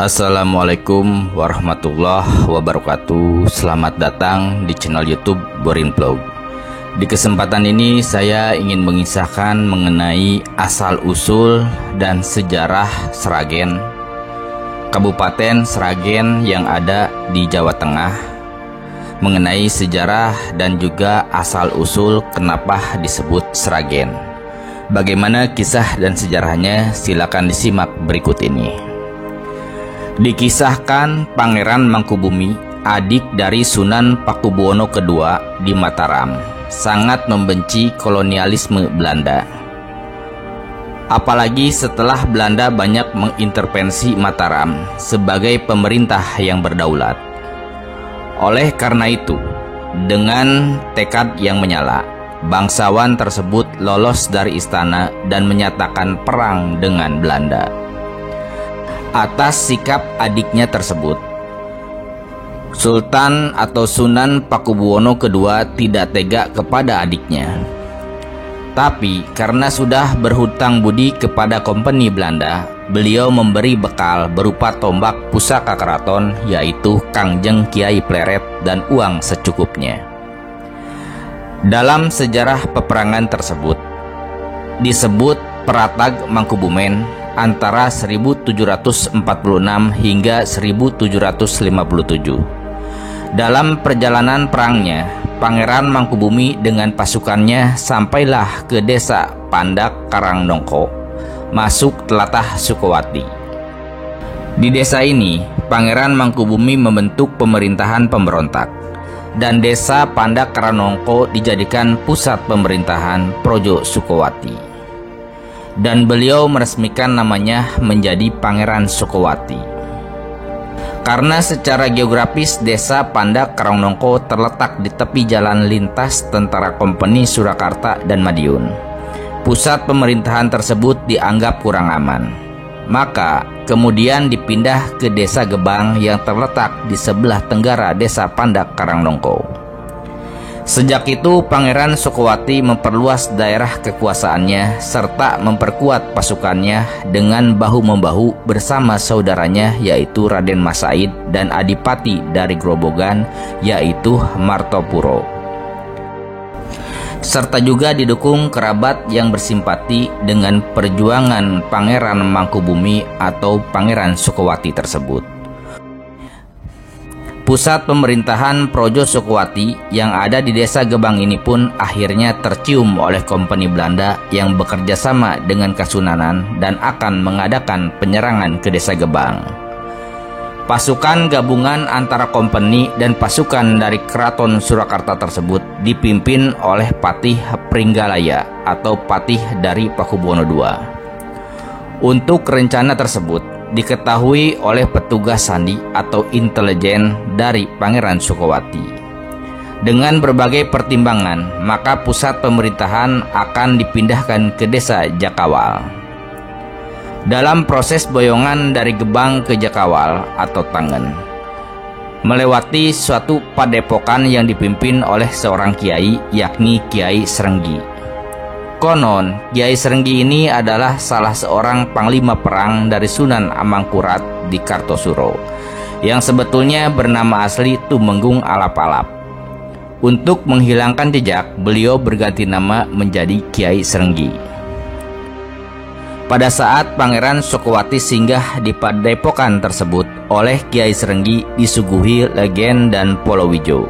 Assalamualaikum warahmatullahi wabarakatuh. Selamat datang di channel YouTube Borin Vlog. Di kesempatan ini saya ingin mengisahkan mengenai asal-usul dan sejarah Sragen, Kabupaten Sragen yang ada di Jawa Tengah, mengenai sejarah dan juga asal-usul kenapa disebut Sragen. Bagaimana kisah dan sejarahnya, silakan disimak berikut ini. Dikisahkan Pangeran Mangkubumi, adik dari Sunan Pakubuwono II di Mataram, sangat membenci kolonialisme Belanda. Apalagi setelah Belanda banyak mengintervensi Mataram sebagai pemerintah yang berdaulat. Oleh karena itu, dengan tekad yang menyala, bangsawan tersebut lolos dari istana dan menyatakan perang dengan Belanda. Atas sikap adiknya tersebut, Sultan atau Sunan Pakubuwono II tidak tega kepada adiknya. Tapi karena sudah berhutang budi kepada kompeni Belanda, beliau memberi bekal berupa tombak pusaka keraton, yaitu Kangjeng Kiai Pleret, dan uang secukupnya. Dalam sejarah peperangan tersebut disebut Peratag Mangkubumen antara 1746 hingga 1757. Dalam perjalanan perangnya, Pangeran Mangkubumi dengan pasukannya sampailah ke desa Pandak Karangnongko, masuk telatah Sukowati. Di desa ini, Pangeran Mangkubumi membentuk pemerintahan pemberontak, dan desa Pandak Karangnongko dijadikan pusat pemerintahan Projo Sukowati. Dan beliau meresmikan namanya menjadi Pangeran Sukowati. Karena secara geografis desa Pandak Karangnongko terletak di tepi jalan lintas tentara Kompeni Surakarta dan Madiun, pusat pemerintahan tersebut dianggap kurang aman. Maka kemudian dipindah ke desa Gebang yang terletak di sebelah tenggara desa Pandak Karangnongko. Sejak itu Pangeran Sukowati memperluas daerah kekuasaannya serta memperkuat pasukannya dengan bahu-membahu bersama saudaranya, yaitu Raden Mas Said, dan adipati dari Grobogan, yaitu Martopuro. Serta juga didukung kerabat yang bersimpati dengan perjuangan Pangeran Mangkubumi atau Pangeran Sukowati tersebut. Pusat pemerintahan Projo Sukowati yang ada di desa Gebang ini pun akhirnya tercium oleh kompeni Belanda yang bekerja sama dengan Kasunanan dan akan mengadakan penyerangan ke desa Gebang. Pasukan gabungan antara kompeni dan pasukan dari Keraton Surakarta tersebut dipimpin oleh Patih Pringgalaya atau Patih dari Pakubuwono II. Untuk rencana tersebut diketahui oleh petugas sandi atau intelijen dari Pangeran Sukowati. Dengan berbagai pertimbangan, maka pusat pemerintahan akan dipindahkan ke desa Jakawal. Dalam proses boyongan dari Gebang ke Jakawal atau Tangen, melewati suatu padepokan yang dipimpin oleh seorang kiai, yakni Kiai Srenggi. Konon, Kiai Srenggi ini adalah salah seorang panglima perang dari Sunan Amangkurat di Kartosuro, yang sebetulnya bernama asli Tumenggung Alap-Alap. Untuk menghilangkan jejak, beliau berganti nama menjadi Kiai Srenggi. Pada saat Pangeran Sukowati singgah di padepokan tersebut, oleh Kiai Srenggi disuguhi legen dan polowijo.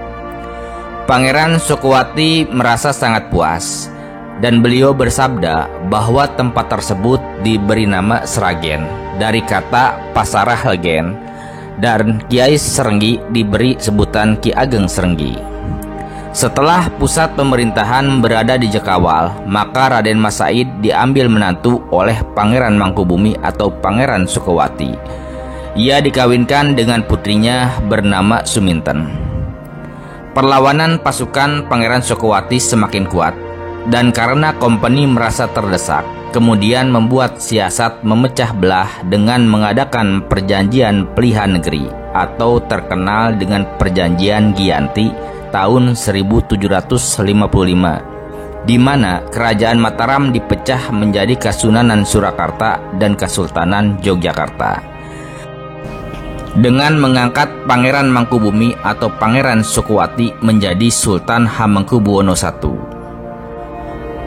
Pangeran Sukowati merasa sangat puas, dan beliau bersabda bahwa tempat tersebut diberi nama Sragen dari kata Pasarah Legen, dan Kiai Srenggi diberi sebutan Ki Ageng Srenggi. Setelah pusat pemerintahan berada di Jakawal, maka Raden Mas Said diambil menantu oleh Pangeran Mangkubumi atau Pangeran Sukowati. Ia dikawinkan dengan putrinya bernama Suminten. Perlawanan pasukan Pangeran Sukowati semakin kuat, dan karena kompeni merasa terdesak, kemudian membuat siasat memecah belah dengan mengadakan perjanjian pelihan negeri atau terkenal dengan perjanjian Giyanti tahun 1755, di mana Kerajaan Mataram dipecah menjadi Kasunanan Surakarta dan Kesultanan Yogyakarta. dengan mengangkat Pangeran Mangkubumi atau Pangeran Sukuwati menjadi Sultan Hamengkubuwono I.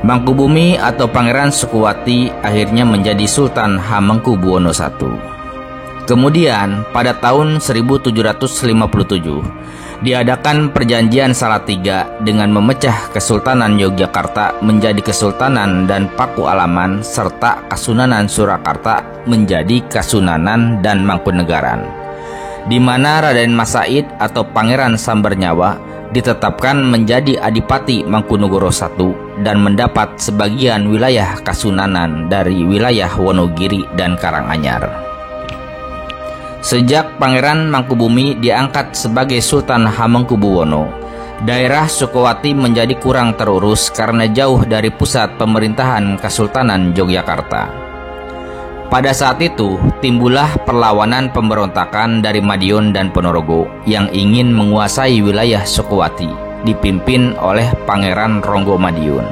Mangkubumi atau Pangeran Sukuwati akhirnya menjadi Sultan Hamengkubuwono I. Kemudian pada tahun 1757 diadakan Perjanjian Salatiga dengan memecah Kesultanan Yogyakarta menjadi Kesultanan dan Paku Alaman serta Kasunanan Surakarta menjadi Kasunanan dan Mangkunegaran, di mana Raden Mas Said atau Pangeran Sambernyawa ditetapkan menjadi Adipati Mangkunegoro I dan mendapat sebagian wilayah Kasunanan dari wilayah Wonogiri dan Karanganyar. Sejak Pangeran Mangkubumi diangkat sebagai Sultan Hamengkubuwono, daerah Sukuwati menjadi kurang terurus karena jauh dari pusat pemerintahan Kesultanan Yogyakarta. Pada saat itu, timbullah perlawanan pemberontakan dari Madiun dan Ponorogo yang ingin menguasai wilayah Sukuwati, dipimpin oleh Pangeran Ronggo Madiun.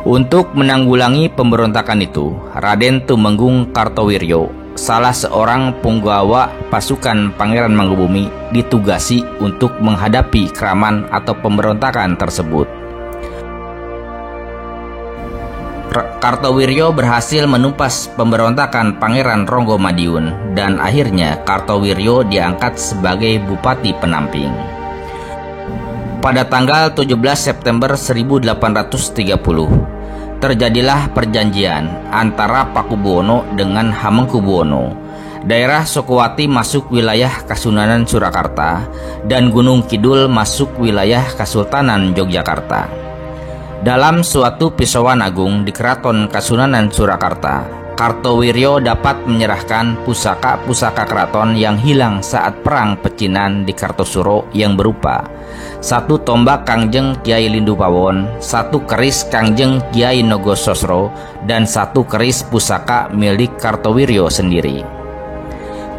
Untuk menanggulangi pemberontakan itu, Raden Tumenggung Kartowiryo, salah seorang punggawa pasukan Pangeran Mangkubumi, ditugasi untuk menghadapi Kraman atau pemberontakan tersebut. Kartowiryo berhasil menumpas pemberontakan Pangeran Ronggo Madiun dan akhirnya Kartowiryo diangkat sebagai Bupati Penamping. Pada tanggal 17 September 1830 terjadilah perjanjian antara Pakubuwono dengan Hamengkubuwono. Daerah Sukuwati masuk wilayah Kasunanan Surakarta dan Gunung Kidul masuk wilayah Kesultanan Yogyakarta. Dalam suatu pisauan agung di Keraton Kasunanan Surakarta, Kartowiryo dapat menyerahkan pusaka-pusaka keraton yang hilang saat perang pecinan di Kartosuro yang berupa 1 tombak Kangjeng Kiai Lindu Pawon, 1 keris Kangjeng Kiai Nogososro, dan 1 keris pusaka milik Kartowiryo sendiri.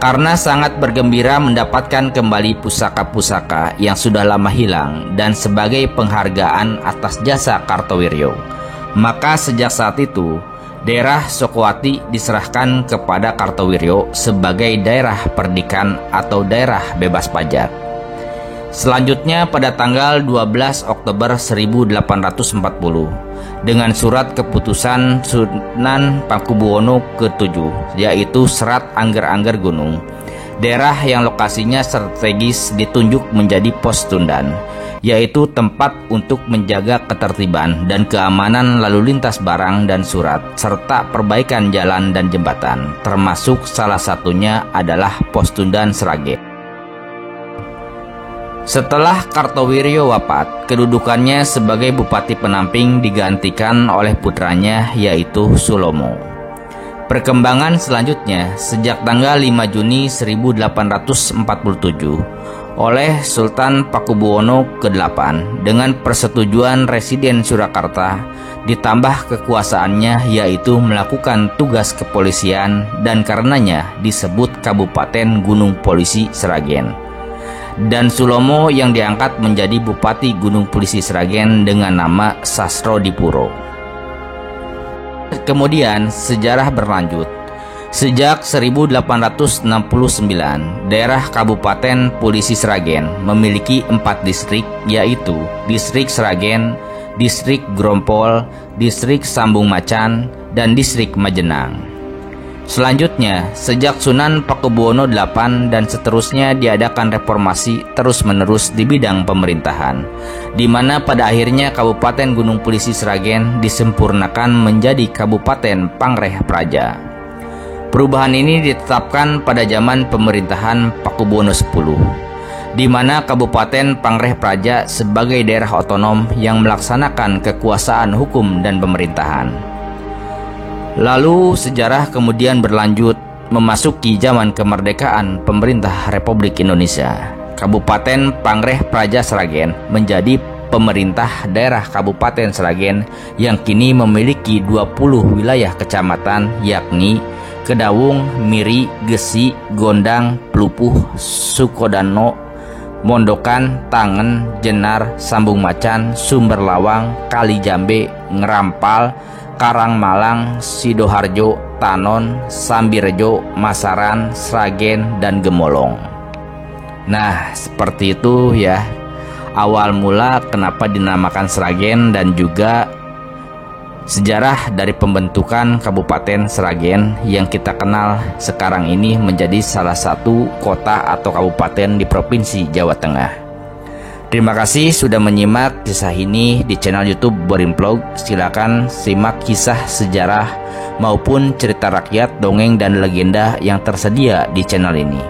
Karena sangat bergembira mendapatkan kembali pusaka-pusaka yang sudah lama hilang dan sebagai penghargaan atas jasa Kartowiryo, maka sejak saat itu daerah Sukuwati diserahkan kepada Kartowiryo sebagai daerah perdikan atau daerah bebas pajak. Selanjutnya pada tanggal 12 Oktober 1840 dengan surat keputusan Sunan Pakubuwono ke-7, yaitu Serat Angger-Angger Gunung, daerah yang lokasinya strategis ditunjuk menjadi pos tundan, yaitu tempat untuk menjaga ketertiban dan keamanan lalu lintas barang dan surat, serta perbaikan jalan dan jembatan, termasuk salah satunya adalah pos tundan Sragen. Setelah Kartowiryo wafat, kedudukannya sebagai Bupati Penamping digantikan oleh putranya yaitu Sulomo. Perkembangan selanjutnya sejak tanggal 5 Juni 1847 oleh Sultan Pakubuwono ke-8 dengan persetujuan Residen Surakarta ditambah kekuasaannya yaitu melakukan tugas kepolisian dan karenanya disebut Kabupaten Gunung Polisi Sragen. Dan Sulomo yang diangkat menjadi Bupati Gunung Polisi Sragen dengan nama Sasrodipuro. Kemudian sejarah berlanjut. Sejak 1869, daerah Kabupaten Polisi Sragen memiliki 4 distrik, yaitu Distrik Sragen, Distrik Grompol, Distrik Sambung Macan, dan Distrik Majenang. Selanjutnya, sejak Sunan Pakubuwono VIII dan seterusnya diadakan reformasi terus-menerus di bidang pemerintahan, di mana pada akhirnya Kabupaten Gunung Polisi Sragen disempurnakan menjadi Kabupaten Pangreh Praja. Perubahan ini ditetapkan pada zaman pemerintahan Pakubuwono X, di mana Kabupaten Pangreh Praja sebagai daerah otonom yang melaksanakan kekuasaan hukum dan pemerintahan. Lalu sejarah kemudian berlanjut memasuki zaman kemerdekaan pemerintah Republik Indonesia. Kabupaten Pangreh Praja Sragen menjadi pemerintah daerah Kabupaten Sragen yang kini memiliki 20 wilayah kecamatan, yakni Kedawung, Miri, Gesi, Gondang, Plupuh, Sukodano, Mondokan, Tangen, Jenar, Sambung Macan, Sumberlawang, Kalijambe, Ngerampal, Karangmalang, Sidoharjo, Tanon, Sambirejo, Masaran, Sragen, dan Gemolong. Nah, seperti itu ya awal mula kenapa dinamakan Sragen dan juga sejarah dari pembentukan Kabupaten Sragen yang kita kenal sekarang ini menjadi salah satu kota atau kabupaten di Provinsi Jawa Tengah. Terima kasih sudah menyimak kisah ini di channel YouTube Borin Vlog. Silakan simak kisah sejarah maupun cerita rakyat, dongeng, dan legenda yang tersedia di channel ini.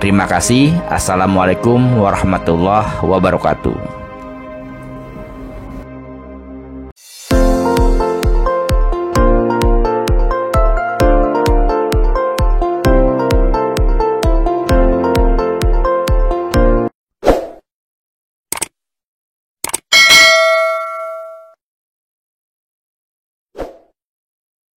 Terima kasih. Assalamualaikum warahmatullahi wabarakatuh.